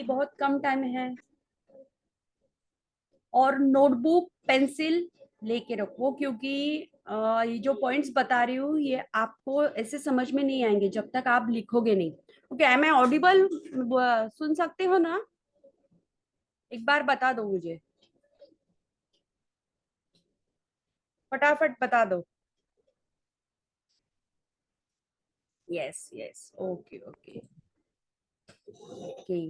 बहुत कम टाइम है और नोटबुक पेंसिल लेके रखो, क्योंकि ये जो पॉइंट्स बता रही हूँ ये आपको ऐसे समझ में नहीं आएंगे जब तक आप लिखोगे नहीं। Okay, am I audible? सुन सकते हो ना? एक बार बता दो मुझे, फटाफट बता दो। Yes yes, okay okay okay.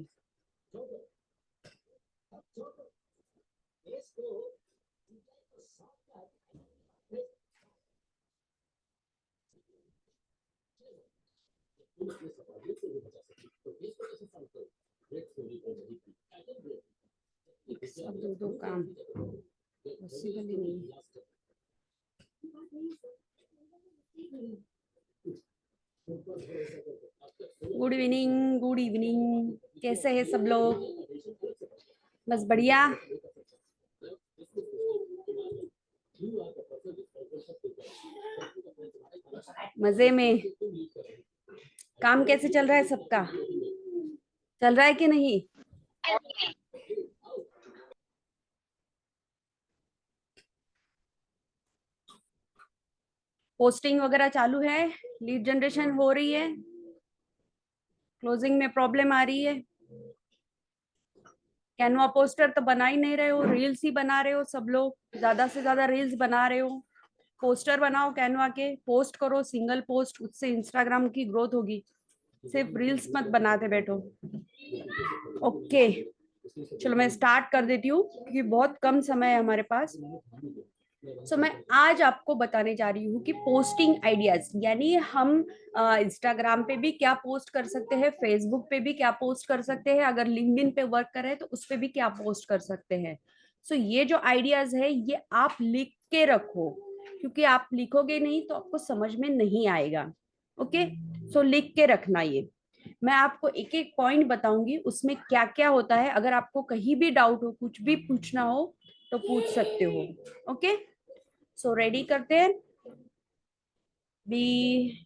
सब दो दो काम पॉसिबल ही नहीं। Good evening, good evening. कैसे है सब लोग? बस बढ़िया। मजे में। काम कैसे चल रहा है सबका? चल रहा है कि नहीं? पोस्टिंग वगैरह चालू है? लीड जनरेशन हो रही है? क्लोजिंग में प्रॉब्लम आ रही है? कैनवा पोस्टर तो बना ही नहीं रहे हो, रील्स ही बना रहे हो सब लोग, ज्यादा से ज्यादा रील्स बना रहे हो। पोस्टर बनाओ कैनवा के, पोस्ट करो सिंगल पोस्ट, उससे इंस्टाग्राम की ग्रोथ होगी। सिर्फ रील्स मत बनाते बैठो। ओके, चलो मैं स्टार्ट कर देती हूँ क्योंकि बहुत कम समय है हमारे पास। मैं आज आपको बताने जा रही हूँ कि पोस्टिंग आइडियाज, यानी हम इंस्टाग्राम पे भी क्या पोस्ट कर सकते हैं, फेसबुक पे भी क्या पोस्ट कर सकते हैं, अगर लिंक्डइन पे वर्क कर रहे हैं तो उस पे भी क्या पोस्ट कर सकते हैं। ये जो आइडियाज है ये आप लिख के रखो, क्योंकि आप लिखोगे नहीं तो आपको समझ में नहीं आएगा। ओके, लिख के रखना ये। मैं आपको एक एक पॉइंट बताऊंगी उसमें क्या क्या होता है, अगर आपको कहीं भी डाउट हो, कुछ भी पूछना हो तो पूछ सकते हो। ओके, रेडी करते हैं बी।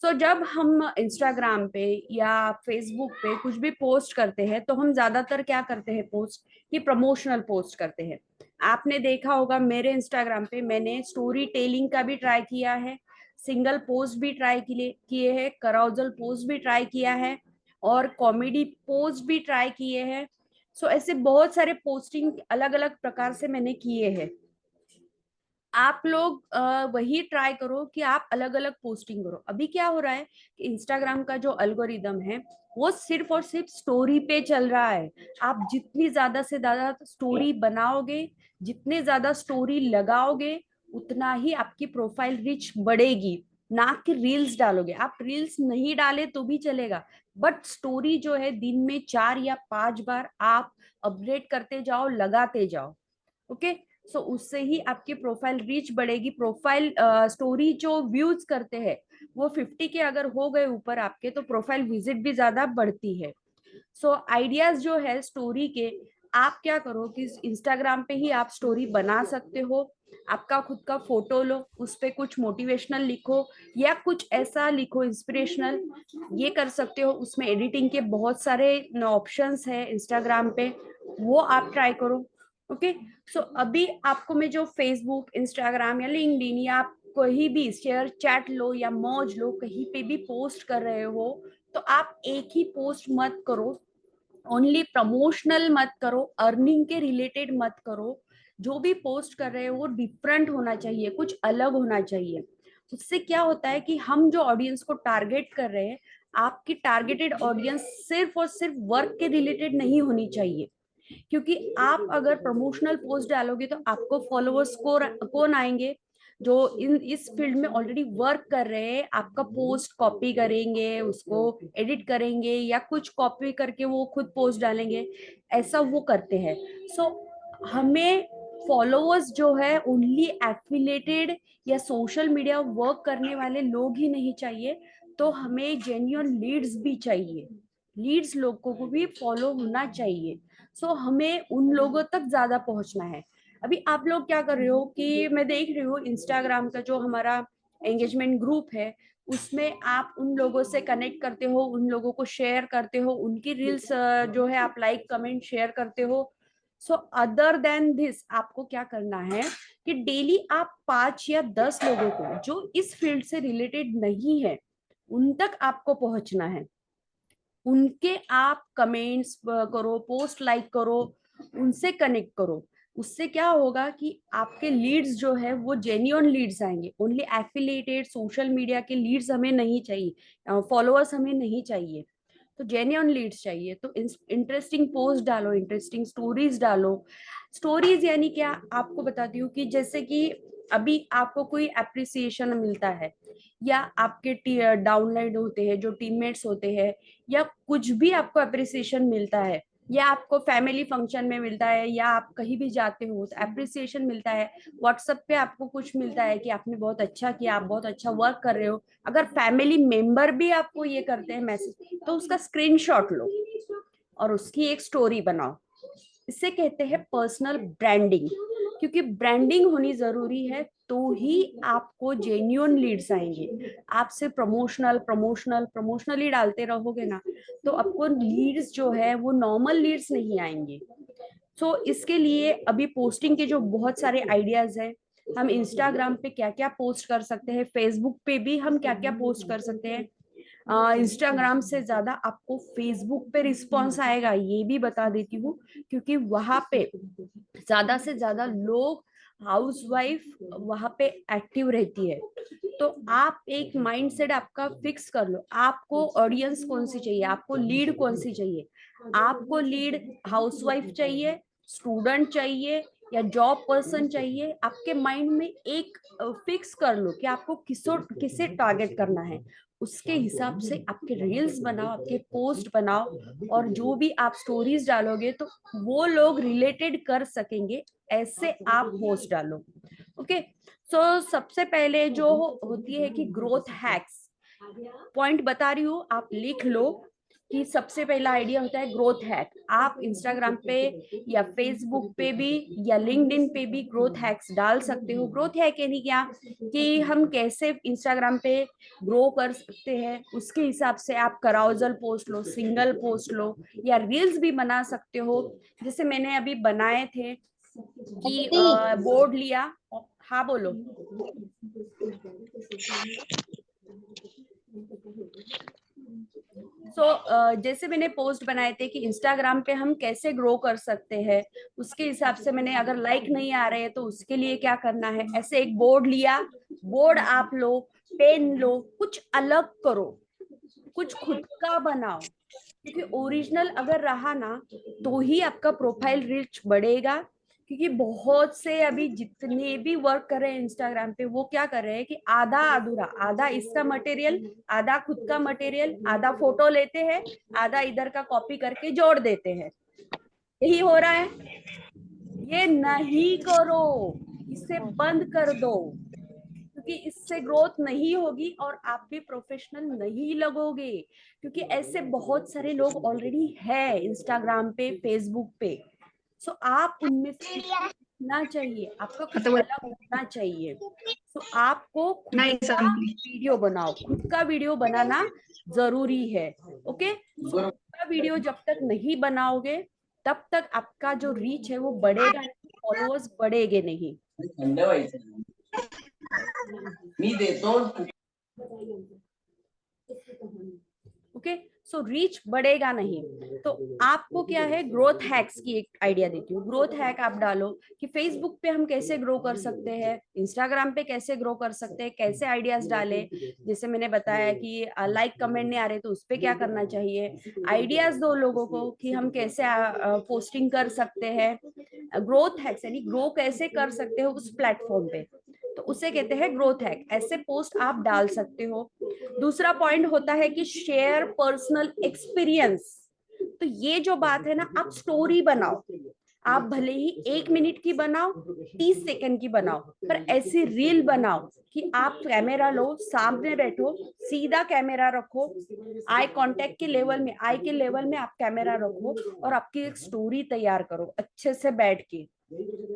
जब हम इंस्टाग्राम पे या फेसबुक पे कुछ भी पोस्ट करते हैं तो हम ज्यादातर क्या करते हैं, पोस्ट कि प्रमोशनल पोस्ट करते हैं। आपने देखा होगा मेरे इंस्टाग्राम पे मैंने स्टोरी टेलिंग का भी ट्राई किया है, सिंगल पोस्ट भी ट्राई किए हैं, कराउजल पोस्ट भी ट्राई किया है, और कॉमेडी पोस्ट भी ट्राई किए हैं। ऐसे बहुत सारे पोस्टिंग अलग अलग प्रकार से मैंने किए हैं। आप लोग वही ट्राई करो कि आप अलग अलग पोस्टिंग करो। अभी क्या हो रहा है कि इंस्टाग्राम का जो अल्गोरिदम है वो सिर्फ और सिर्फ स्टोरी पे चल रहा है। आप जितनी ज्यादा से ज्यादा स्टोरी बनाओगे, जितने ज्यादा स्टोरी लगाओगे, उतना ही आपकी प्रोफाइल रीच बढ़ेगी। ना कि रील्स डालोगे, आप रील्स नहीं डाले तो भी चलेगा, बट स्टोरी जो है दिन में 4 या 5 बार आप अपडेट करते जाओ, लगाते जाओ। ओके, उससे ही आपकी प्रोफाइल रीच बढ़ेगी। प्रोफाइल स्टोरी जो व्यूज करते हैं वो 50 के अगर हो गए ऊपर आपके, तो प्रोफाइल विजिट भी ज्यादा बढ़ती है। आइडियाज जो है स्टोरी के, आप क्या करो कि इंस्टाग्राम पे ही आप स्टोरी बना सकते हो। आपका खुद का फोटो लो, उस पे कुछ मोटिवेशनल लिखो या कुछ ऐसा लिखो इंस्पिरेशनल, ये कर सकते हो। उसमें एडिटिंग के बहुत सारे ऑप्शंस है इंस्टाग्राम पे, वो आप ट्राई करो। ओके, अभी आपको मैं जो फेसबुक, इंस्टाग्राम या लिंक्डइन या आप कहीं भी शेयर चैट लो या मौज लो, कहीं पे भी पोस्ट कर रहे हो तो आप एक ही पोस्ट मत करो, ओनली प्रमोशनल मत करो, अर्निंग के रिलेटेड मत करो। जो भी पोस्ट कर रहे हो वो डिफरेंट होना चाहिए, कुछ अलग होना चाहिए। उससे क्या होता है कि हम जो ऑडियंस को टारगेट कर रहे हैं, आपकी टारगेटेड ऑडियंस सिर्फ और सिर्फ वर्क के रिलेटेड नहीं होनी चाहिए। क्योंकि आप अगर प्रमोशनल पोस्ट डालोगे तो आपको फॉलोअर्स को कौन आएंगे, जो इस फील्ड में ऑलरेडी वर्क कर रहे हैं, आपका पोस्ट कॉपी करेंगे, उसको एडिट करेंगे या कुछ कॉपी करके वो खुद पोस्ट डालेंगे, ऐसा वो करते हैं। हमें फॉलोअर्स जो है ओनली एफिलेटेड या सोशल मीडिया वर्क करने वाले लोग ही नहीं चाहिए, तो हमें जेन्युइन लीड्स भी चाहिए। लीड्स लोगों को भी फॉलो होना चाहिए। हमें उन लोगों तक ज्यादा पहुंचना है। अभी आप लोग क्या कर रहे हो कि मैं देख रही हूँ इंस्टाग्राम का जो हमारा एंगेजमेंट ग्रुप है, उसमें आप उन लोगों से कनेक्ट करते हो, उन लोगों को शेयर करते हो, उनकी रील्स जो है आप लाइक कमेंट शेयर करते हो। सो अदर देन दिस आपको क्या करना है कि डेली आप 5 या 10 लोगों को जो इस फील्ड से रिलेटेड नहीं है उन तक आपको पहुंचना है। उनके आप कमेंट्स करो, पोस्ट लाइक करो, उनसे कनेक्ट करो। उससे क्या होगा कि आपके लीड्स जो है वो जेन्युइन लीड्स आएंगे। ओनली एफिलिएटेड सोशल मीडिया के लीड्स हमें नहीं चाहिए, फॉलोअर्स हमें नहीं चाहिए, तो जेन्युइन लीड्स चाहिए। तो इंटरेस्टिंग पोस्ट डालो, इंटरेस्टिंग स्टोरीज डालो। स्टोरीज यानी क्या, आपको बताती हूँ कि जैसे कि अभी आपको कोई अप्रिसिएशन मिलता है, या आपके डाउनलाइन होते हैं जो टीममेट्स होते हैं, या कुछ भी आपको अप्रिसिएशन मिलता है, या आपको फैमिली फंक्शन में मिलता है, या आप कहीं भी जाते हो तो अप्रिसिएशन मिलता है, व्हाट्सएप पे आपको कुछ मिलता है कि आपने बहुत अच्छा किया, आप बहुत अच्छा वर्क कर रहे हो। अगर फैमिली मेंबर भी आपको ये करते हैं मैसेज, तो उसका स्क्रीनशॉट लो और उसकी एक स्टोरी बनाओ। इसे कहते हैं पर्सनल ब्रांडिंग, क्योंकि ब्रांडिंग होनी जरूरी है तो ही आपको जेन्युइन लीड्स आएंगे। आप सिर्फ प्रमोशनली डालते रहोगे ना, तो आपको लीड्स जो है वो नॉर्मल लीड्स नहीं आएंगे। सो इसके लिए अभी पोस्टिंग के जो बहुत सारे आइडियाज है, हम इंस्टाग्राम पे क्या क्या पोस्ट कर सकते हैं, फेसबुक पे भी हम क्या क्या पोस्ट कर सकते हैं। इंस्टाग्राम से ज्यादा आपको फेसबुक पे रिस्पॉन्स आएगा, ये भी बता देती हूँ, क्योंकि वहां पे ज्यादा से ज्यादा लोग, हाउसवाइफ वहां पे एक्टिव रहती है। तो आप एक माइंडसेट आपका फिक्स कर लो, आपको ऑडियंस कौन सी चाहिए, आपको लीड कौन सी चाहिए। आपको लीड हाउसवाइफ चाहिए, स्टूडेंट चाहिए, या जॉब पर्सन चाहिए। आपके माइंड में एक फिक्स कर लो कि आपको किसे टारगेट करना है। उसके हिसाब से आपके रील्स बनाओ, आपके पोस्ट बनाओ, और जो भी आप स्टोरीज डालोगे तो वो लोग रिलेटेड कर सकेंगे, ऐसे आप पोस्ट डालो। ओके। सो सबसे पहले जो होती है कि ग्रोथ हैक्स, पॉइंट बता रही हूँ, आप लिख लो कि सबसे पहला आइडिया होता है ग्रोथ हैक। आप इंस्टाग्राम पे या फेसबुक पे भी या लिंक्डइन पे भी ग्रोथ हैक्स डाल सकते हो। ग्रोथ हैक यानी क्या, कि हम कैसे इंस्टाग्राम पे ग्रो कर सकते हैं, उसके हिसाब से आप कराउजल पोस्ट लो, सिंगल पोस्ट लो, या रील्स भी बना सकते हो। जैसे मैंने अभी बनाए थे कि बोर्ड लिया। हाँ बोलो। जैसे मैंने पोस्ट बनाए थे कि इंस्टाग्राम पे हम कैसे ग्रो कर सकते हैं, उसके हिसाब से मैंने, अगर लाइक नहीं आ रहे हैं तो उसके लिए क्या करना है, ऐसे एक बोर्ड लिया। बोर्ड आप लो, पेन लो, कुछ अलग करो, कुछ खुद का बनाओ, क्योंकि ओरिजिनल अगर रहा ना तो ही आपका प्रोफाइल रीच बढ़ेगा। क्योंकि बहुत से अभी जितने भी वर्क कर रहे हैं इंस्टाग्राम पे, वो क्या कर रहे हैं कि आधा अधूरा, आधा इसका मटेरियल, आधा खुद का मटेरियल, आधा फोटो लेते हैं, आधा इधर का कॉपी करके जोड़ देते हैं। यही हो रहा है। ये नहीं करो, इसे बंद कर दो, क्योंकि इससे ग्रोथ नहीं होगी और आप भी प्रोफेशनल नहीं लगोगे। क्योंकि ऐसे बहुत सारे लोग ऑलरेडी है इंस्टाग्राम पे, फेसबुक पे। सो आप उनमें से सीखना चाहिए, आपका कुछ अलग होना चाहिए। तो आपको खुद नहीं का वीडियो बनाओ, खुद का वीडियो बनाना जरूरी है। ओके। सो खुद का वीडियो जब तक नहीं बनाओगे तब तक आपका जो रीच है वो बढ़ेगा नहीं, फॉलोअर्स बढ़ेंगे नहीं। मी देतो। ओके। सो रीच बढ़ेगा नहीं। तो आपको क्या है, ग्रोथ हैक्स की एक आइडिया देती हूँ। ग्रोथ हैक आप डालो कि फेसबुक पे हम कैसे ग्रो कर सकते हैं, इंस्टाग्राम पे कैसे ग्रो कर सकते हैं, कैसे आइडियाज डाले। जैसे मैंने बताया कि लाइक कमेंट नहीं आ रहे तो उस पे क्या करना चाहिए। आइडियाज दो लोगों को कि हम कैसे पोस्टिंग कर सकते हैं। ग्रोथ हैक्स यानी ग्रो कैसे कर सकते हो उस प्लेटफॉर्म पे, तो उसे कहते हैं ग्रोथ हैक। ऐसे पोस्ट आप डाल सकते हो। दूसरा पॉइंट होता है कि शेयर पर्सनल एक्सपीरियंस। तो ये जो बात है ना, आप स्टोरी बनाओ। आप भले ही 1 मिनट की बनाओ, 30 सेकंड की बनाओ, पर ऐसी रील बनाओ कि आप कैमरा लो, सामने बैठो, सीधा कैमरा रखो, आई कांटेक्ट के लेवल में, आई के लेवल में आप कैमरा रखो, और आपकी एक स्टोरी तैयार करो अच्छे से बैठ के।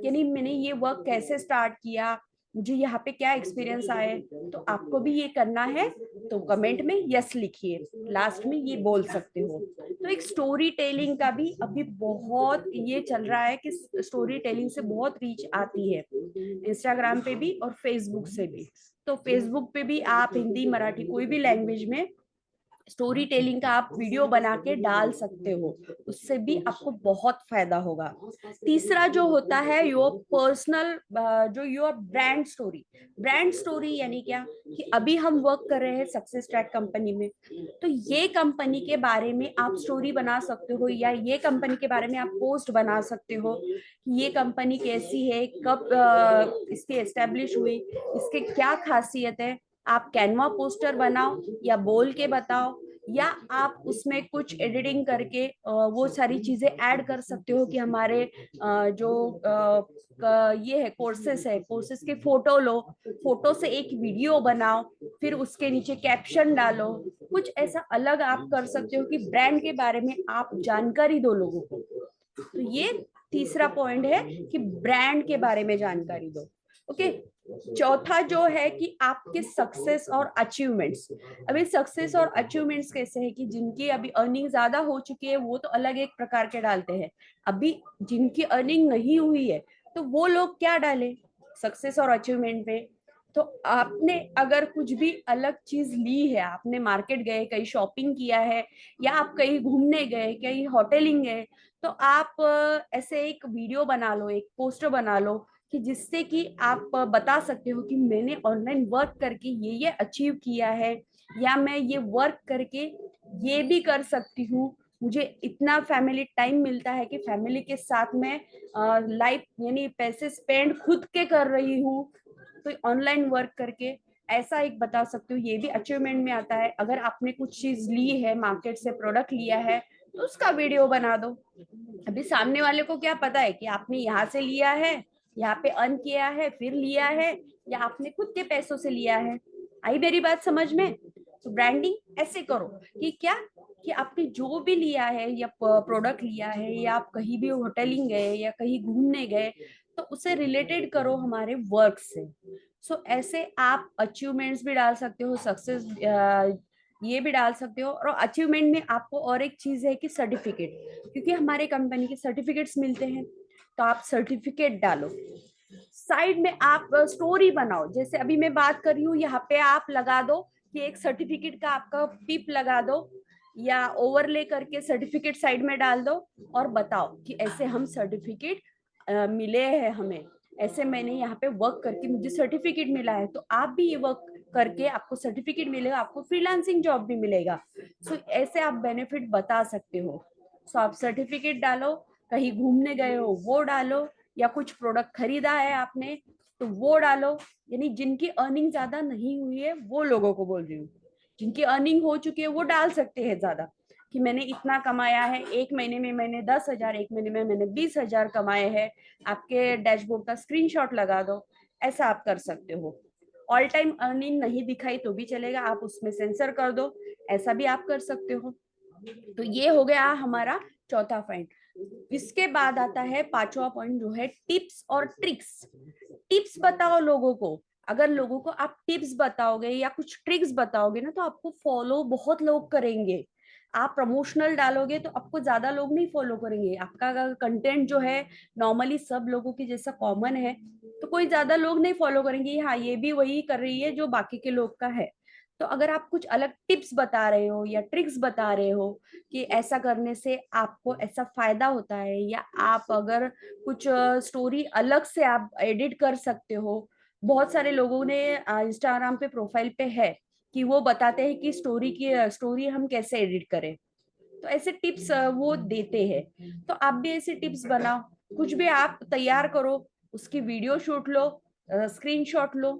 यानी मैंने ये वर्क कैसे स्टार्ट किया, मुझे यहाँ पे क्या एक्सपीरियंस आए, तो आपको भी ये करना है तो कमेंट में यस लिखिए, लास्ट में ये बोल सकते हो। तो एक स्टोरी टेलिंग का भी अभी बहुत ये चल रहा है कि स्टोरी टेलिंग से बहुत रीच आती है, इंस्टाग्राम पे भी और फेसबुक से भी। तो फेसबुक पे भी आप हिंदी मराठी कोई भी लैंग्वेज में स्टोरी टेलिंग का आप वीडियो बना के डाल सकते हो, उससे भी आपको बहुत फायदा होगा। तीसरा जो होता है योर पर्सनल, जो your brand story. Brand story यानी क्या कि अभी हम वर्क कर रहे हैं सक्सेस ट्रैक कंपनी में, तो ये कंपनी के बारे में आप स्टोरी बना सकते हो, या ये कंपनी के बारे में आप पोस्ट बना सकते हो कि ये कंपनी कैसी है, कब इसकी एस्टेब्लिश हुई, इसके क्या खासियत है। आप कैनवा पोस्टर बनाओ या बोल के बताओ, या आप उसमें कुछ एडिटिंग करके वो सारी चीजें ऐड कर सकते हो कि हमारे जो ये है कोर्सेस है, कोर्सेस के फोटो लो, फोटो से एक वीडियो बनाओ, फिर उसके नीचे कैप्शन डालो, कुछ ऐसा अलग आप कर सकते हो कि ब्रांड के बारे में आप जानकारी दो लोगों को। तो ये तीसरा पॉइंट है कि ब्रांड के बारे में जानकारी दो। ओके, चौथा जो है कि आपके सक्सेस और अचीवमेंट्स। अभी सक्सेस और अचीवमेंट्स कैसे है कि जिनकी अभी अर्निंग ज्यादा हो चुकी है वो तो अलग एक प्रकार के डालते हैं, अभी जिनकी अर्निंग नहीं हुई है तो वो लोग क्या डाले सक्सेस और अचीवमेंट पे। तो आपने अगर कुछ भी अलग चीज ली है, आपने मार्केट गए, कहीं शॉपिंग किया है, या आप कहीं घूमने गए, कहीं होटलिंग गए, तो आप ऐसे एक वीडियो बना लो, एक पोस्टर बना लो कि जिससे कि आप बता सकते हो कि मैंने ऑनलाइन वर्क करके ये अचीव किया है, या मैं ये वर्क करके ये भी कर सकती हूँ, मुझे इतना फैमिली टाइम मिलता है कि फैमिली के साथ में लाइफ यानी पैसे स्पेंड खुद के कर रही हूँ, तो ऑनलाइन वर्क करके ऐसा एक बता सकते हो, ये भी अचीवमेंट में आता है। अगर आपने कुछ चीज ली है, मार्केट से प्रोडक्ट लिया है, तो उसका वीडियो बना दो। अभी सामने वाले को क्या पता है कि आपने यहाँ से लिया है, यहाँ पे अर्न किया है, फिर लिया है, या आपने खुद के पैसों से लिया है। आई मेरी बात समझ में? तो ब्रांडिंग ऐसे करो कि क्या कि आपने जो भी लिया है या प्रोडक्ट लिया है, या आप कहीं भी होटलिंग गए या कहीं घूमने गए, तो उसे रिलेटेड करो हमारे वर्क से। सो ऐसे आप अचीवमेंट्स भी डाल सकते हो, सक्सेस ये भी डाल सकते हो। और अचीवमेंट में आपको और एक चीज है कि सर्टिफिकेट, क्योंकि हमारे कंपनी के सर्टिफिकेट्स मिलते हैं, तो आप सर्टिफिकेट डालो। साइड में आप स्टोरी बनाओ, जैसे अभी मैं बात कर रही हूँ, यहाँ पे आप लगा दो कि एक सर्टिफिकेट का आपका पिप लगा दो, या ओवरले करके सर्टिफिकेट साइड में डाल दो, और बताओ कि ऐसे हम सर्टिफिकेट मिले हैं हमें, ऐसे मैंने यहाँ पे वर्क करके मुझे सर्टिफिकेट मिला है, तो आप भी ये वर्क करके आपको सर्टिफिकेट मिलेगा, आपको फ्रीलांसिंग जॉब भी मिलेगा। सो ऐसे आप बेनिफिट बता सकते हो। सो आप सर्टिफिकेट डालो, कहीं घूमने गए हो वो डालो, या कुछ प्रोडक्ट खरीदा है आपने तो वो डालो। यानी जिनकी अर्निंग ज्यादा नहीं हुई है वो लोगों को बोल रही हूँ, जिनकी अर्निंग हो चुकी है वो डाल सकते हैं ज्यादा, कि मैंने इतना कमाया है, एक महीने में मैंने 10,000, एक महीने में मैंने 20,000 कमाए हैं। आपके डैशबोर्ड का स्क्रीनशॉट लगा दो, ऐसा आप कर सकते हो। ऑल टाइम अर्निंग नहीं दिखाई तो भी चलेगा, आप उसमें सेंसर कर दो, ऐसा भी आप कर सकते हो। तो ये हो गया हमारा चौथा पॉइंट। इसके बाद आता है पांचवा पॉइंट, जो है टिप्स और ट्रिक्स। टिप्स बताओ लोगों को। अगर लोगों को आप टिप्स बताओगे या कुछ ट्रिक्स बताओगे ना, तो आपको फॉलो बहुत लोग करेंगे। आप प्रमोशनल डालोगे तो आपको ज्यादा लोग नहीं फॉलो करेंगे, आपका कंटेंट जो है नॉर्मली सब लोगों की जैसा कॉमन है, तो कोई ज्यादा लोग नहीं फॉलो करेंगे, हाँ ये भी वही कर रही है जो बाकी के लोग का है। तो अगर आप कुछ अलग टिप्स बता रहे हो या ट्रिक्स बता रहे हो कि ऐसा करने से आपको ऐसा फायदा होता है, या आप अगर कुछ स्टोरी अलग से आप एडिट कर सकते हो। बहुत सारे लोगों ने इंस्टाग्राम पे प्रोफाइल पे है कि वो बताते हैं कि स्टोरी हम कैसे एडिट करें, तो ऐसे टिप्स वो देते हैं। तो आप भी ऐसे टिप्स बनाओ, कुछ भी आप तैयार करो, उसकी वीडियो शूट लो, स्क्रीनशॉट लो,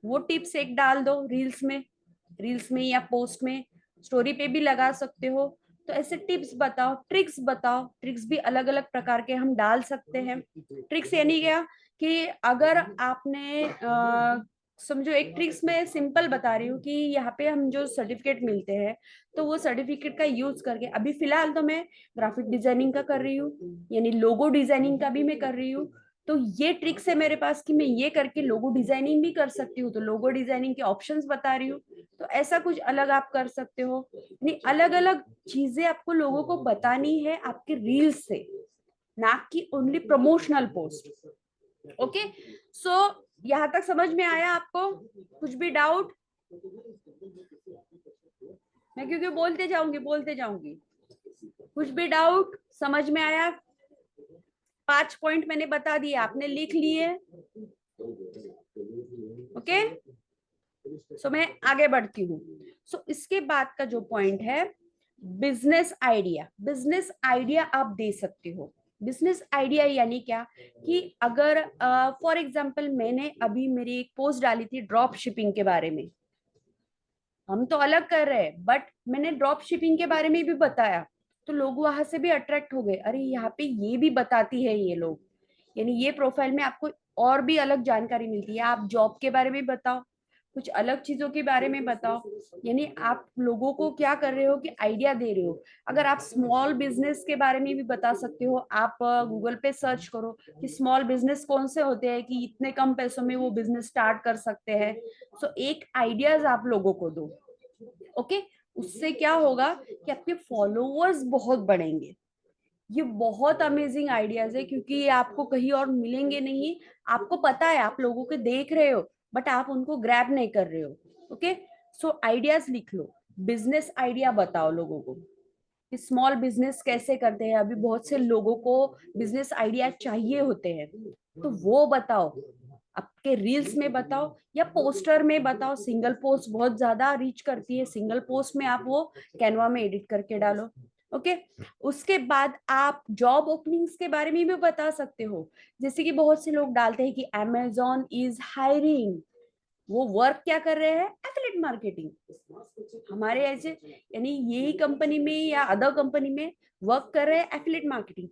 वो टिप्स एक डाल दो रील्स में या पोस्ट में, स्टोरी पे भी लगा सकते हो। तो ऐसे टिप्स बताओ, ट्रिक्स बताओ, ट्रिक्स भी अलग अलग प्रकार के हम डाल सकते हैं। ट्रिक्स यानी क्या कि अगर आपने समझो एक ट्रिक्स में सिंपल बता रही हूँ कि यहाँ पे हम जो सर्टिफिकेट मिलते हैं, तो वो सर्टिफिकेट का यूज करके, अभी फिलहाल तो मैं ग्राफिक डिजाइनिंग का कर रही हूँ, यानी लोगो डिजाइनिंग का भी मैं कर रही हूँ, तो ये ट्रिक्स है मेरे पास कि मैं ये करके लोगो डिजाइनिंग भी कर सकती हूँ, तो लोगो डिजाइनिंग के ऑप्शंस बता रही हूँ। तो ऐसा कुछ अलग आप कर सकते हो, यानी अलग अलग चीजें आपको लोगों को बतानी है आपके रील्स से, ना कि ओनली प्रमोशनल पोस्ट। ओके, सो यहाँ तक समझ में आया आपको? कुछ भी डाउट? मैं क्योंकि बोलते जाऊंगी। कुछ भी डाउट? समझ में आया? 5 पॉइंट मैंने बता दिए, आपने लिख लिए? ओके, सो मैं आगे बढ़ती हूँ। सो इसके बाद का जो पॉइंट है, बिजनेस आइडिया। बिजनेस आइडिया आप दे सकते हो। बिजनेस आइडिया यानी क्या कि अगर फॉर एग्जांपल मैंने अभी मेरी एक पोस्ट डाली थी ड्रॉप शिपिंग के बारे में, हम तो अलग कर रहे हैं बट मैंने ड्रॉप शिपिंग के बारे में भी बताया, तो लोग वहां से भी अट्रैक्ट हो गए, अरे यहाँ पे ये भी बताती है ये लोग, यानी ये प्रोफाइल में आपको और भी अलग जानकारी मिलती है। आप जॉब के बारे में बताओ, कुछ अलग चीजों के बारे में बताओ, यानी आप लोगों को क्या कर रहे हो कि आइडिया दे रहे हो। अगर आप स्मॉल बिजनेस के बारे में भी बता सकते हो, आप गूगल पे सर्च करो कि स्मॉल बिजनेस कौन से होते हैं कि इतने कम पैसों में वो बिजनेस स्टार्ट कर सकते हैं। सो एक आइडियाज आप लोगों को दो। ओके, उससे क्या होगा कि आपके फॉलोअर्स बहुत बढ़ेंगे। ये बहुत अमेजिंग आइडियाज है क्योंकि ये आपको कहीं और मिलेंगे नहीं। आपको पता है, आप लोगों के देख रहे हो बट आप उनको ग्रैब नहीं कर रहे हो। ओके, सो आइडियाज लिख लो, बिजनेस आइडिया बताओ लोगों को कि स्मॉल बिजनेस कैसे करते हैं। अभी बहुत से लोगों को बिजनेस आइडिया चाहिए होते हैं, तो वो बताओ, आपके रील्स में बताओ या पोस्टर में बताओ। सिंगल पोस्ट बहुत ज्यादा रीच करती है, सिंगल पोस्ट में आप वो कैनवा में एडिट करके डालो। ओके, उसके बाद आप जॉब ओपनिंग्स के बारे में भी बता सकते हो। जैसे कि बहुत से लोग डालते हैं कि अमेजोन इज हायरिंग, वो वर्क क्या कर रहे हैं? Affiliate marketing. हमारे ऐसे यानी यही कंपनी में या अदर कंपनी में वर्क कर रहे हैं एफिलिएट मार्केटिंग,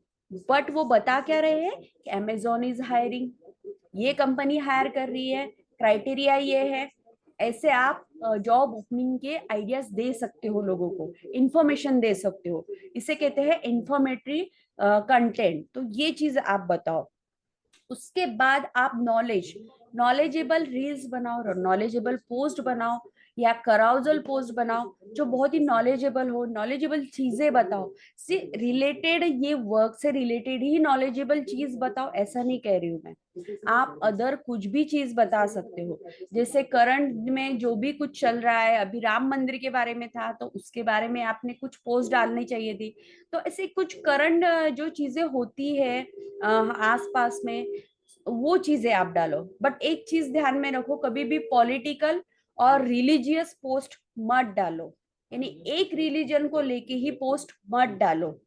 बट वो बता क्या रहे हैं कि अमेजोन इज हायरिंग, ये कंपनी हायर कर रही है, क्राइटेरिया ये है। ऐसे आप जॉब ओपनिंग के आइडियाज दे सकते हो, लोगों को इंफॉर्मेशन दे सकते हो। इसे कहते हैं इंफॉर्मेटरी कंटेंट। तो ये चीज आप बताओ। उसके बाद आप नॉलेजेबल रील्स बनाओ और नॉलेजेबल पोस्ट बनाओ या कराउजल पोस्ट बनाओ जो बहुत ही नॉलेजेबल हो, नॉलेजेबल चीजें बताओ। से रिलेटेड, ये वर्क से रिलेटेड ही नॉलेजेबल चीज बताओ, ऐसा नहीं कह रही हूँ मैं। आप अदर कुछ भी चीज बता सकते हो। जैसे करंट में जो भी कुछ चल रहा है, अभी राम मंदिर के बारे में था तो उसके बारे में आपने कुछ पोस्ट डालनी चाहिए थी। तो ऐसे कुछ करंट जो चीजें होती है आसपास में, वो चीजें आप डालो। बट एक चीज ध्यान में रखो, कभी भी पॉलिटिकल और रिलीजियस पोस्ट मत डालो, यानी एक रिलीजन को लेके ही पोस्ट मत डालो।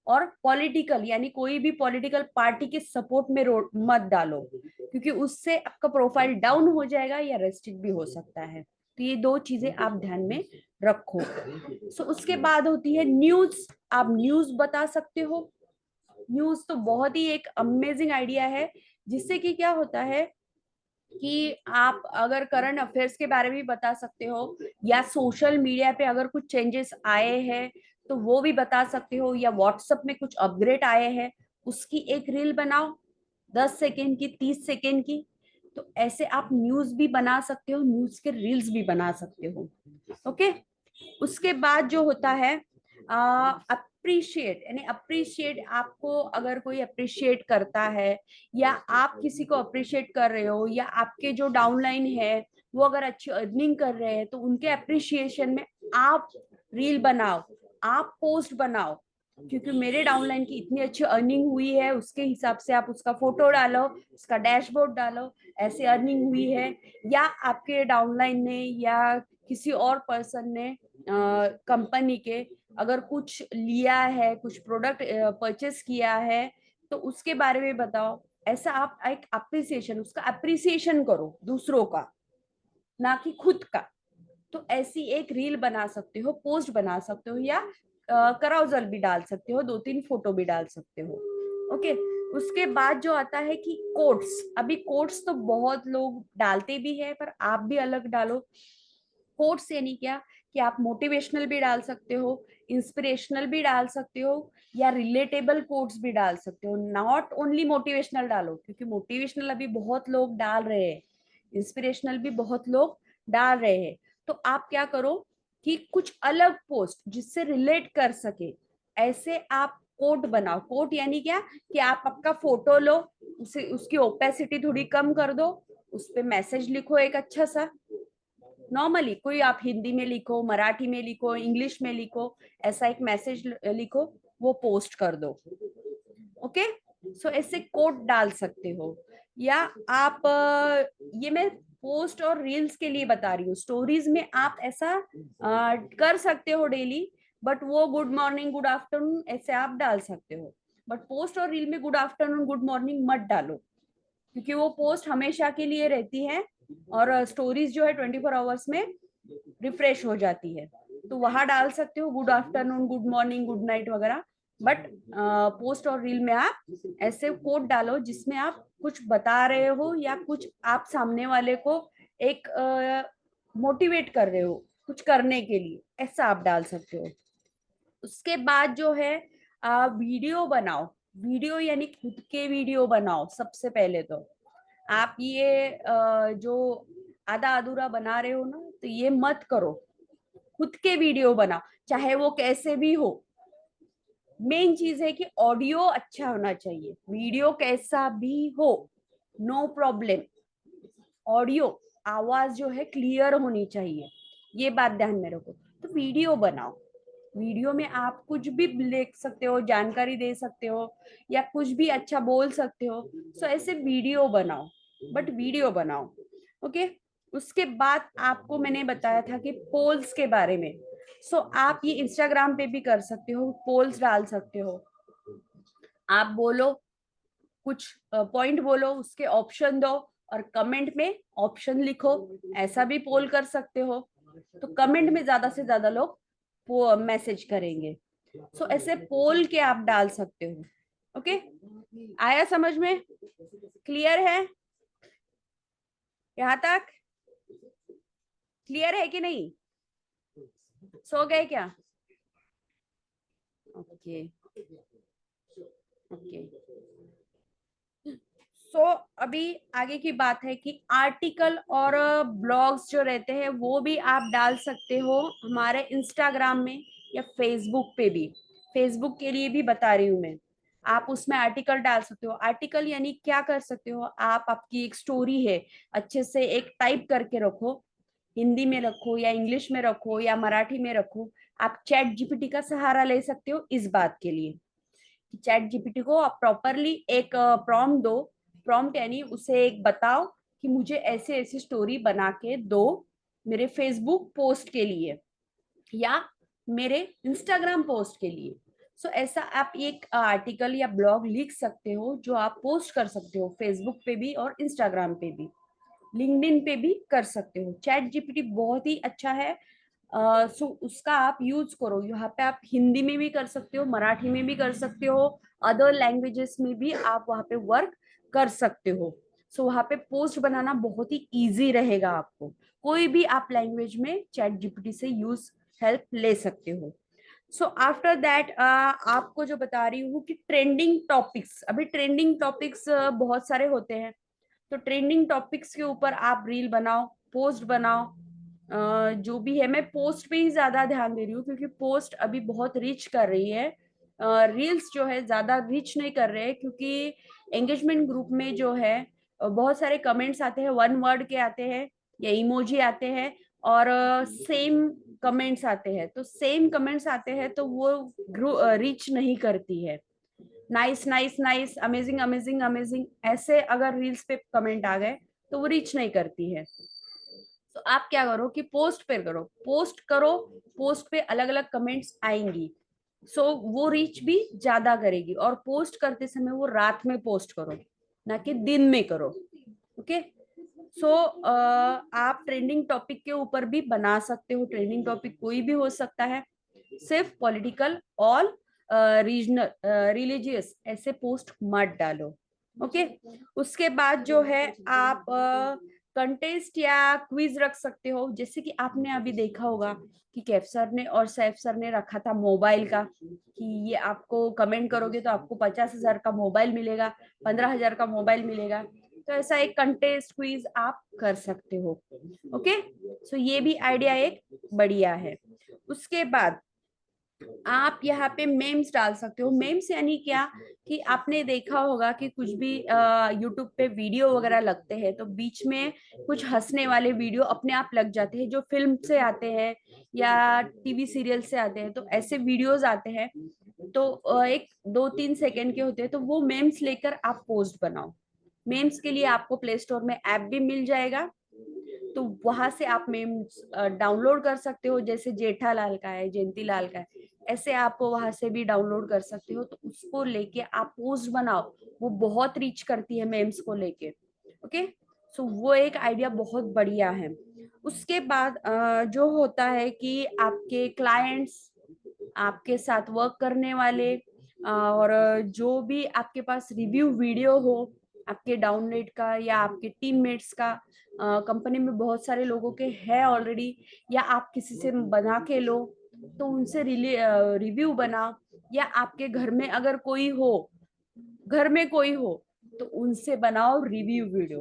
और पॉलिटिकल यानी कोई भी पॉलिटिकल पार्टी के सपोर्ट में मत डालो, क्योंकि उससे आपका प्रोफाइल डाउन हो जाएगा या रेस्ट्रिक्ट भी हो सकता है। तो ये दो चीजें आप ध्यान में रखो। सो उसके बाद होती है न्यूज। आप न्यूज बता सकते हो। न्यूज तो बहुत ही एक अमेजिंग आइडिया है, जिससे कि क्या होता है कि आप अगर करंट अफेयर्स के बारे में भी बता सकते हो, या सोशल मीडिया पे अगर कुछ चेंजेस आए हैं तो वो भी बता सकते हो, या व्हाट्सएप में कुछ अपग्रेड आए हैं उसकी एक रील बनाओ, 10 सेकेंड की, 30 सेकेंड की। तो ऐसे आप न्यूज भी बना सकते हो, न्यूज के रील्स भी बना सकते हो। ओके, उसके बाद जो होता है अप्रिशिएट, यानी अप्रिशिएट, आपको अगर कोई अप्रिशिएट करता है या आप किसी को अप्रिशिएट कर रहे हो, या आपके जो डाउनलाइन है वो अगर अच्छी अर्निंग कर रहे हैं, तो उनके अप्रिशिएशन में आप रील बनाओ, आप पोस्ट बनाओ, क्योंकि मेरे डाउनलाइन की इतनी अच्छी अर्निंग हुई है, उसके हिसाब से आप उसका फोटो डालो, उसका डैशबोर्ड डालो, ऐसे अर्निंग हुई है। या आपके डाउनलाइन ने या किसी और पर्सन ने कंपनी के अगर कुछ लिया है, कुछ प्रोडक्ट परचेस किया है, तो उसके बारे में बताओ। ऐसा आप एक अप्रिसिएशन, उसका अप्रिसिएशन करो दूसरों का, ना कि खुद का। तो ऐसी एक रील बना सकते हो, पोस्ट बना सकते हो, या कराउजल भी डाल सकते हो, 2-3 फोटो भी डाल सकते हो। ओके, उसके बाद जो आता है कि कोट्स। अभी कोट्स तो बहुत लोग डालते भी है, पर आप भी अलग डालो। कोट्स यानी क्या कि आप मोटिवेशनल भी डाल सकते हो, इंस्पिरेशनल भी डाल सकते हो या रिलेटेबल कोट्स भी डाल सकते हो, नॉट ओनली मोटिवेशनल डालो, क्योंकि मोटिवेशनल अभी बहुत लोग डाल रहे हैं, इंस्पिरेशनल भी बहुत लोग डाल रहे हैं। तो आप क्या करो कि कुछ अलग पोस्ट जिससे रिलेट कर सके, ऐसे आप कोट बनाओ। कोट यानी क्या कि आप आपका फोटो लो, उसे उसकी ओपेसिटी थोड़ी कम कर दो, उस पे मैसेज लिखो एक अच्छा सा, नॉर्मली कोई आप हिंदी में लिखो, मराठी में लिखो, इंग्लिश में लिखो, ऐसा एक मैसेज लिखो, वो पोस्ट कर दो। ओके, सो ऐसे कोट डाल सकते हो। या आप ये मैं पोस्ट और रील्स के लिए बता रही हूँ, स्टोरीज में आप ऐसा कर सकते हो डेली, बट वो गुड मॉर्निंग गुड आफ्टरनून ऐसे आप डाल सकते हो, बट पोस्ट और रील में गुड आफ्टरनून गुड मॉर्निंग मत डालो, क्योंकि वो पोस्ट हमेशा के लिए रहती है और स्टोरीज जो है 24 आवर्स में रिफ्रेश हो जाती है। तो वहां डाल सकते हो good afternoon good morning good night वगैरह, बट पोस्ट और रील में आप ऐसे कोट डालो जिसमें आप कुछ बता रहे हो या कुछ आप सामने वाले को एक मोटिवेट कर रहे हो कुछ करने के लिए, ऐसा आप डाल सकते हो। उसके बाद जो है वीडियो बनाओ। वीडियो यानी खुद के वीडियो बनाओ। सबसे पहले तो आप ये जो आधा अधूरा बना रहे हो ना, तो ये मत करो, खुद के वीडियो बनाओ, चाहे वो कैसे भी हो। मेन चीज है कि ऑडियो अच्छा होना चाहिए, वीडियो कैसा भी हो नो प्रॉब्लम, ऑडियो आवाज जो है क्लियर होनी चाहिए, ये बात ध्यान में रखो। तो वीडियो बनाओ, वीडियो में आप कुछ भी लिख सकते हो, जानकारी दे सकते हो या कुछ भी अच्छा बोल सकते हो, सो ऐसे वीडियो बनाओ, बट वीडियो बनाओ। ओके, उसके बाद आपको मैंने बताया था कि पोल्स के बारे में, सो आप ये इंस्टाग्राम पे भी कर सकते हो, पोल्स डाल सकते हो। आप बोलो कुछ पॉइंट बोलो, उसके ऑप्शन दो और कमेंट में ऑप्शन लिखो, ऐसा भी पोल कर सकते हो। तो कमेंट में ज्यादा से ज्यादा लोग वो मैसेज करेंगे, सो ऐसे पोल के आप डाल सकते हो। ओके, आया समझ में? क्लियर है यहाँ तक? क्लियर है कि नहीं? सो गए क्या? ओके ओके, सो अभी आगे की बात है कि आर्टिकल और ब्लॉग्स जो रहते हैं वो भी आप डाल सकते हो हमारे इंस्टाग्राम में या फेसबुक पे भी। फेसबुक के लिए भी बता रही हूँ मैं, आप उसमें आर्टिकल डाल सकते हो। आर्टिकल यानी क्या कर सकते हो आप, आपकी एक स्टोरी है, अच्छे से एक टाइप करके रखो, हिंदी में रखो या इंग्लिश में रखो या मराठी में रखो। आप चैट जीपीटी का सहारा ले सकते हो इस बात के लिए, चैट जीपीटी को आप प्रॉपरली एक प्रॉम्प्ट दो, प्रॉम्प्ट यानी उसे एक बताओ कि मुझे ऐसे ऐसी स्टोरी बना के दो मेरे फेसबुक पोस्ट के लिए या मेरे इंस्टाग्राम पोस्ट के लिए। सो ऐसा आप एक आर्टिकल या ब्लॉग लिख सकते हो जो आप पोस्ट कर सकते हो फेसबुक पे भी और इंस्टाग्राम पे भी, लिंक्डइन पे भी कर सकते हो। चैट जीपीटी बहुत ही अच्छा है, सो उसका आप यूज करो। यहाँ पे आप हिंदी में भी कर सकते हो, मराठी में भी कर सकते हो, अदर लैंग्वेजेस में भी आप वहाँ पे वर्क कर सकते हो। सो वहाँ पे पोस्ट बनाना बहुत ही इजी रहेगा आपको, कोई भी आप लैंग्वेज में चैट जीपीटी से यूज हेल्प ले सकते हो। सो आफ्टर दैट आपको जो बता रही हूँ कि ट्रेंडिंग टॉपिक्स, अभी ट्रेंडिंग टॉपिक्स बहुत सारे होते हैं, तो ट्रेंडिंग टॉपिक्स के ऊपर आप रील बनाओ, पोस्ट बनाओ। जो भी है, मैं पोस्ट पे ही ज्यादा ध्यान दे रही हूँ क्योंकि पोस्ट अभी बहुत रीच कर रही है, रील्स जो है ज्यादा रीच नहीं कर रहे हैं, क्योंकि एंगेजमेंट ग्रुप में जो है बहुत सारे कमेंट्स आते हैं, वन वर्ड के आते हैं या इमोजी आते हैं और सेम कमेंट्स आते हैं, तो सेम कमेंट्स आते हैं तो वो रीच नहीं करती है। Nice nice nice, amazing amazing amazing, ऐसे अगर रील्स पे कमेंट आ गए तो वो रीच नहीं करती है। तो आप क्या करो कि पोस्ट पे करो, पोस्ट करो, पोस्ट पे अलग अलग कमेंट्स आएंगी, सो वो रीच भी ज्यादा करेगी। और पोस्ट करते समय वो रात में पोस्ट करो, ना कि दिन में करो। ओके, सो आप ट्रेंडिंग टॉपिक के ऊपर भी बना सकते हो, ट्रेंडिंग टॉपिक कोई भी हो सकता है, सिर्फ पॉलिटिकल और रीजनल रिलीजियस ऐसे पोस्ट मत डालो। ओके, उसके बाद जो है आप कंटेस्ट या क्विज रख सकते हो। जैसे कि आपने अभी देखा होगा कि कैफ सर ने और सैफ सर ने रखा था मोबाइल का, कि ये आपको कमेंट करोगे तो आपको 50,000 का मोबाइल मिलेगा, 15,000 का मोबाइल मिलेगा। तो ऐसा एक कंटेस्ट क्विज आप कर सकते हो। ओके, सो ये भी आइडिया एक बढ़िया है। उसके बाद आप यहाँ पे मेम्स डाल सकते हो। मेम्स यानी क्या, कि आपने देखा होगा कि कुछ भी यूट्यूब पे वीडियो वगैरह लगते हैं तो बीच में कुछ हंसने वाले वीडियो अपने आप लग जाते हैं, जो फिल्म से आते हैं या टीवी सीरियल से आते हैं। तो ऐसे वीडियोस आते हैं, तो एक 2-3 सेकंड के होते हैं, तो वो मेम्स लेकर आप पोस्ट बनाओ। मेम्स के लिए आपको प्ले स्टोर में ऐप भी मिल जाएगा, तो वहां से आप मेम्स डाउनलोड कर सकते हो। जैसे जेठालाल का है, जयंती लाल का है, ऐसे आप वहां से भी डाउनलोड कर सकते हो। तो उसको लेके आप पोस्ट बनाओ, वो बहुत रीच करती है मेम्स को लेके। ओके, सो वो एक आइडिया बहुत बढ़िया है। उसके बाद जो होता है कि आपके क्लाइंट्स, आपके साथ वर्क करने वाले, और जो भी आपके पास रिव्यू वीडियो हो आपके डाउनलोड का या आपके टीममेट्स का, कंपनी में बहुत सारे लोगों के है ऑलरेडी, या आप किसी से बना के लो तो उनसे रिव्यू बनाओ, या आपके घर में अगर कोई हो, घर में कोई हो तो उनसे बनाओ रिव्यू वीडियो।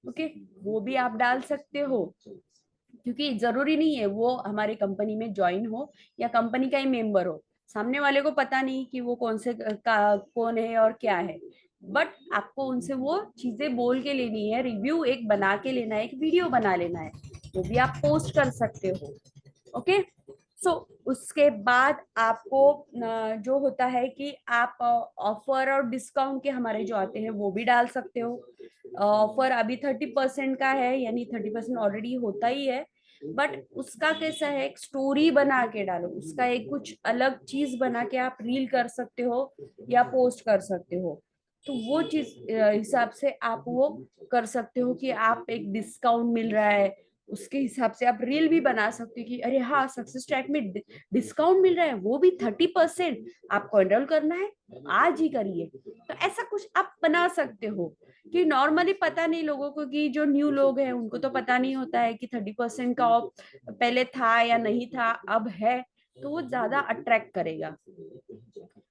ओके, वो भी आप डाल सकते हो, क्योंकि जरूरी नहीं है वो हमारे कंपनी में ज्वाइन हो या कंपनी का ही मेंबर हो। सामने वाले को पता नहीं कि वो कौन है और क्या है, बट आपको उनसे वो चीजें बोल के लेनी है, रिव्यू एक बना के लेना है, एक वीडियो बना लेना है, वो भी आप पोस्ट कर सकते हो। ओके, सो उसके बाद आपको जो होता है कि आप ऑफर और डिस्काउंट के हमारे जो आते हैं वो भी डाल सकते हो। ऑफर अभी 30% का है, यानी 30% ऑलरेडी होता ही है, बट उसका कैसा है, एक स्टोरी बना के डालो, उसका एक कुछ अलग चीज बना के आप रील कर सकते हो या पोस्ट कर सकते हो। तो वो चीज हिसाब से आप वो कर सकते हो कि आप एक डिस्काउंट मिल रहा है, उसके हिसाब से आप रील भी बना सकते हो कि अरे हाँ, सक्सेस ट्रैक में डिस्काउंट मिल रहा है, वो भी 30%, आपको एनरोल करना है आज ही करिए। तो ऐसा कुछ आप बना सकते हो, कि नॉर्मली पता नहीं लोगों को, कि जो न्यू लोग हैं उनको तो पता नहीं होता है कि 30% का ऑफ पहले था या नहीं था, अब है, तो वो ज्यादा अट्रैक्ट करेगा।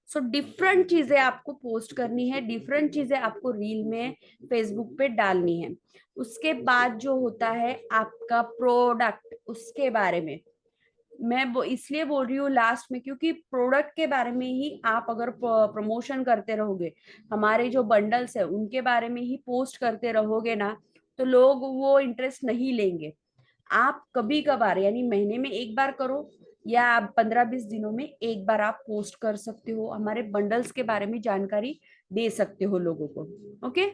सो डिफरेंट चीजें आपको पोस्ट करनी है, डिफरेंट चीजें आपको रील में फेसबुक पे डालनी है। उसके बाद जो होता है आपका प्रोडक्ट, उसके बारे में मैं वो इसलिए बोल रही हूँ लास्ट में, क्योंकि प्रोडक्ट के बारे में ही आप अगर प्रमोशन करते रहोगे, हमारे जो बंडल्स है उनके बारे में ही पोस्ट करते रहोगे ना, तो लोग वो इंटरेस्ट नहीं लेंगे। आप कभी कभार यानी महीने में एक बार करो, या आप 15-20 दिनों में एक बार आप पोस्ट कर सकते हो, हमारे बंडल्स के बारे में जानकारी दे सकते हो लोगों को। ओके,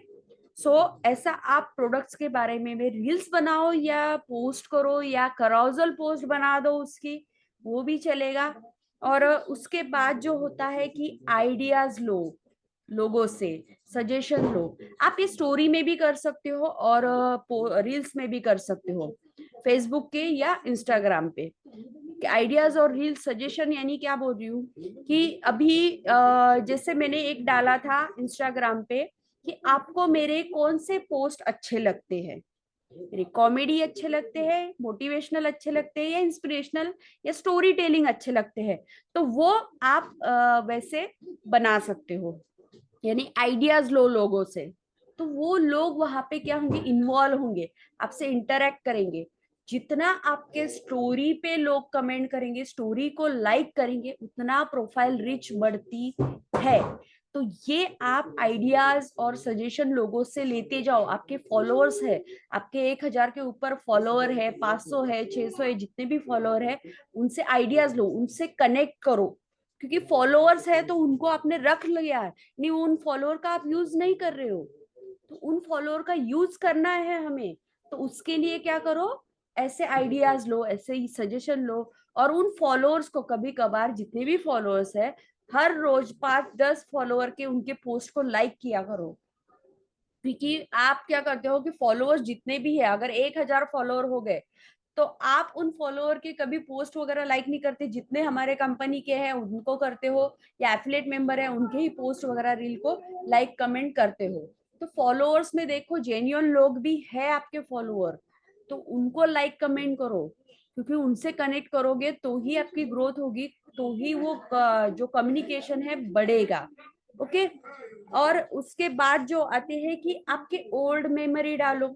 सो ऐसा आप प्रोडक्ट्स के बारे में रील्स बनाओ या पोस्ट करो, या कराउजल पोस्ट बना दो उसकी, वो भी चलेगा। और उसके बाद जो होता है कि आइडियाज लो लोगों से, सजेशन लो। आप ये स्टोरी में भी कर सकते हो और रील्स में भी कर सकते हो, फेसबुक के या इंस्टाग्राम पे। आइडियाज और रील सजेशन यानी क्या बोल रही हूँ, कि अभी जैसे मैंने एक डाला था इंस्टाग्राम पे, कि आपको मेरे कौन से पोस्ट अच्छे लगते हैं, मेरे कॉमेडी अच्छे लगते हैं, मोटिवेशनल अच्छे लगते हैं, या इंस्पिरेशनल या स्टोरी टेलिंग अच्छे लगते हैं, तो वो आप वैसे बना सकते हो। यानी आइडियाज लो लोगों से, तो वो लोग वहां पे क्या होंगे, इन्वॉल्व होंगे, आपसे इंटरेक्ट करेंगे। जितना आपके स्टोरी पे लोग कमेंट करेंगे, स्टोरी को लाइक करेंगे, उतना प्रोफाइल रिच बढ़ती है। तो ये आप आइडियाज और सजेशन लोगों से लेते जाओ। आपके फॉलोअर्स है, आपके 1,000 के ऊपर फॉलोअर है, 500 है, 600 है, जितने भी फॉलोअर है, उनसे आइडियाज लो, उनसे कनेक्ट करो। क्योंकि फॉलोअर्स है तो उनको आपने रख लिया है, नहीं उन फॉलोअर का आप यूज नहीं कर रहे हो, तो उन फॉलोअर का यूज करना है हमें। तो उसके लिए क्या करो, ऐसे आइडियाज लो, ऐसे ही सजेशन लो, और उन फॉलोअर्स को कभी कभार, जितने भी फॉलोअर्स है, हर रोज 5-10 फॉलोअर के उनके पोस्ट को लाइक किया करो। क्योंकि आप क्या करते हो कि फॉलोअर्स जितने भी है, अगर 1,000 फॉलोअर हो गए, तो आप उन फॉलोअर के कभी पोस्ट वगैरह लाइक नहीं करते, जितने हमारे कंपनी के हैं उनको करते हो, या एफिलिएट मेंबर है उनके ही पोस्ट वगैरह रील को लाइक कमेंट करते हो। तो फॉलोअर्स में देखो जेन्युइन लोग भी है आपके फॉलोअर, तो उनको लाइक कमेंट करो, क्योंकि उनसे कनेक्ट करोगे तो ही आपकी ग्रोथ होगी, तो ही वो जो कम्युनिकेशन है बढ़ेगा। ओके। और उसके बाद जो आते हैं कि आपके ओल्ड मेमोरी डालो,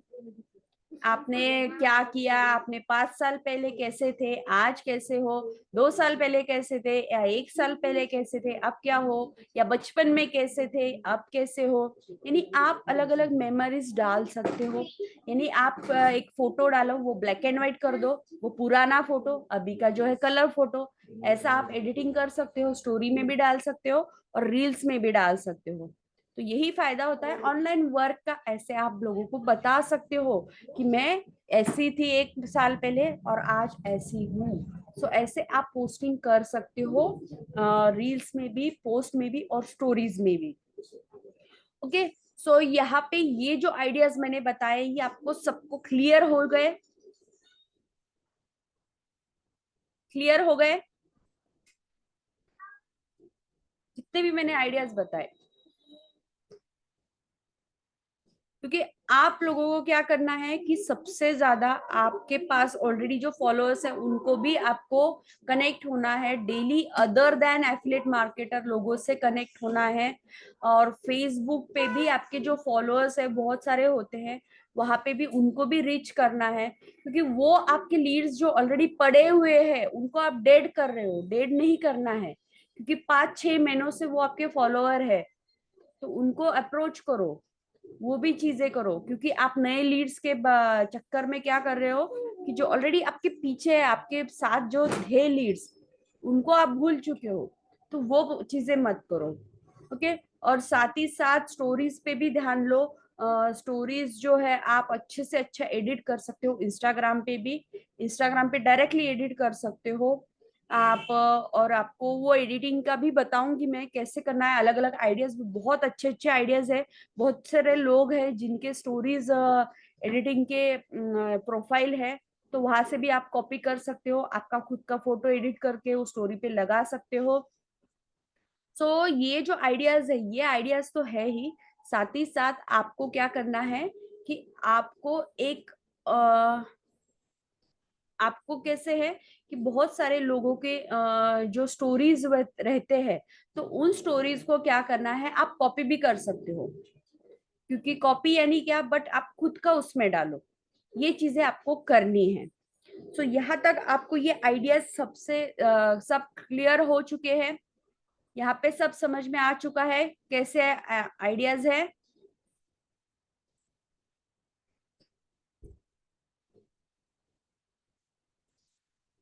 आपने क्या किया, आपने 5 साल पहले कैसे थे, आज कैसे हो, 2 साल पहले कैसे थे, या 1 साल पहले कैसे थे, अब क्या हो, या बचपन में कैसे थे अब कैसे हो। यानी आप अलग अलग मेमोरीज डाल सकते हो। यानी आप एक फोटो डालो, वो ब्लैक एंड व्हाइट कर दो, वो पुराना फोटो, अभी का जो है कलर फोटो। ऐसा आप एडिटिंग कर सकते हो, स्टोरी में भी डाल सकते हो और रील्स में भी डाल सकते हो। तो यही फायदा होता है ऑनलाइन वर्क का। ऐसे आप लोगों को बता सकते हो कि मैं ऐसी थी 1 साल पहले और आज ऐसी हूँ। सो ऐसे आप पोस्टिंग कर सकते हो, रील्स में भी, पोस्ट में भी और स्टोरीज में भी। ओके। सो यहाँ पे ये जो आइडियाज मैंने बताए, ये आपको सबको क्लियर हो गए? क्लियर हो गए जितने भी मैंने आइडियाज बताए? क्योंकि आप लोगों को क्या करना है कि सबसे ज्यादा आपके पास ऑलरेडी जो फॉलोअर्स है उनको भी आपको कनेक्ट होना है daily, other than affiliate marketer लोगों से कनेक्ट होना है। और फेसबुक पे भी आपके जो फॉलोअर्स है बहुत सारे होते हैं, वहां पे भी उनको भी रीच करना है, क्योंकि वो आपके लीड्स जो ऑलरेडी पड़े हुए हैं उनको आप डेड कर रहे हो, डेड नहीं करना है, क्योंकि 5-6 महीनों से वो आपके फॉलोअर है। तो उनको अप्रोच करो, वो भी चीजें करो, क्योंकि आप नए लीड्स के चक्कर में क्या कर रहे हो कि जो ऑलरेडी आपके पीछे है, आपके साथ जो थे लीड्स, उनको आप भूल चुके हो। तो वो चीजें मत करो। ओके। और साथ ही साथ स्टोरीज पे भी ध्यान लो। स्टोरीज जो है आप अच्छे से अच्छा एडिट कर सकते हो इंस्टाग्राम पे भी। इंस्टाग्राम पे डायरेक्टली एडिट कर सकते हो आप। और आपको वो एडिटिंग का भी बताऊंगी मैं कैसे करना है। अलग अलग आइडियाज, बहुत अच्छे अच्छे आइडियाज है। बहुत सारे लोग हैं जिनके स्टोरीज एडिटिंग के प्रोफाइल है, तो वहां से भी आप कॉपी कर सकते हो, आपका खुद का फोटो एडिट करके वो स्टोरी पे लगा सकते हो। सो ये जो आइडियाज है, ये आइडियाज तो है ही, साथ ही साथ आपको क्या करना है कि आपको एक आपको कैसे है कि बहुत सारे लोगों के जो स्टोरीज रहते हैं, तो उन स्टोरीज को क्या करना है, आप कॉपी भी कर सकते हो। क्योंकि कॉपी यानी क्या, बट आप खुद का उसमें डालो, ये चीजें आपको करनी है। तो यहाँ तक आपको ये आइडियाज सबसे सब क्लियर हो चुके हैं? यहाँ पे सब समझ में आ चुका है कैसे आइडियाज है?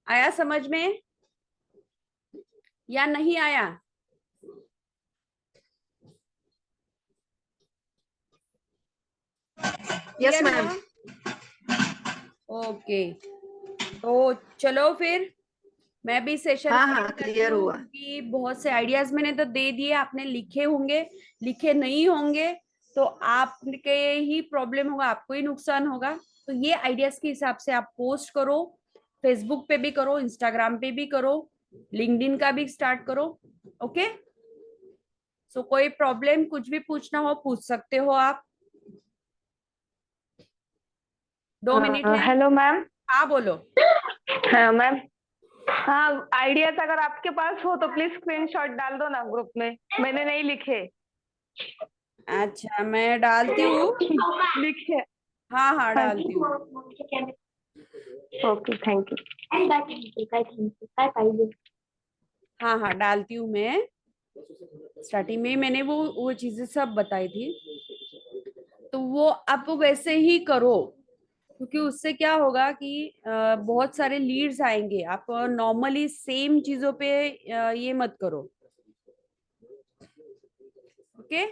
आया समझ में या नहीं आया? Yes clear ma'am. हुआ? ओके। तो चलो फिर मैं भी सेशन हाँ हाँ एंड करती क्लियर हूँ, हुआ। क्योंकि बहुत से आइडियाज मैंने तो दे दिए, आपने लिखे होंगे, लिखे नहीं होंगे तो आपके ही प्रॉब्लम होगा, आपको ही नुकसान होगा। तो ये आइडियाज के हिसाब से आप पोस्ट करो, फेसबुक पे भी करो, इंस्टाग्राम पे भी करो, लिंक्डइन का भी स्टार्ट करो। ओके। सो कोई प्रॉब्लम, कुछ भी पूछना हो पूछ सकते हो आप। 2 मिनट है। Hello ma'am. हाँ बोलो। हाँ मैम। हाँ, आइडियाज अगर आपके पास हो तो प्लीज स्क्रीनशॉट डाल दो ना ग्रुप में, मैंने नहीं लिखे। अच्छा मैं डालती हूँ। लिखे। हाँ हाँ हाँ डालती जी। हूँ। Okay thank you. हाँ हाँ डालती हूँ मैं। स्टार्टिंग में मैंने वो चीजें सब बताई थी, तो वो आप वैसे ही करो, क्योंकि उससे क्या होगा कि बहुत सारे लीड्स आएंगे। आप नॉर्मली सेम चीजों पे ये मत करो। ओके।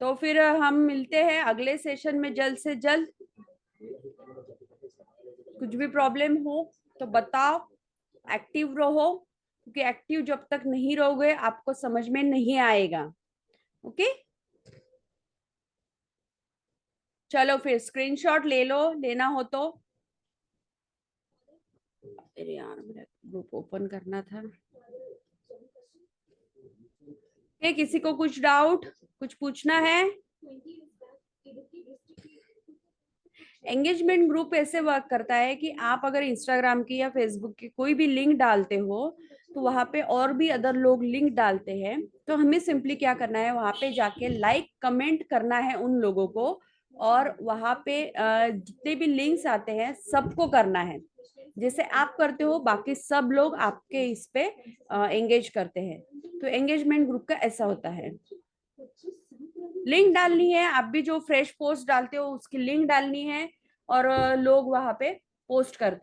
तो फिर हम मिलते हैं अगले सेशन में जल्द से जल्द। कुछ भी प्रॉब्लम हो तो बताओ, एक्टिव रहो, क्योंकि एक्टिव जब तक नहीं रहोगे आपको समझ में नहीं आएगा। ओके। चलो फिर स्क्रीनशॉट ले लो, लेना हो तो। अरे यार मेरा ग्रुप ओपन करना था। किसी को कुछ डाउट, कुछ पूछना है? एंगेजमेंट ग्रुप ऐसे वर्क करता है कि आप अगर इंस्टाग्राम की या फेसबुक की कोई भी लिंक डालते हो तो वहां पे और भी अदर लोग लिंक डालते हैं, तो हमें सिंपली क्या करना है, वहां पे जाके लाइक कमेंट करना है उन लोगों को, और वहां पे जितने भी लिंक्स आते हैं सबको करना है। जैसे आप करते हो बाकी सब लोग आपके इस पे एंगेज करते हैं। तो एंगेजमेंट ग्रुप का ऐसा होता है। लिंक डालनी है, आप भी जो फ्रेश पोस्ट डालते हो उसकी लिंक डालनी है, और लोग वहां पे पोस्ट करते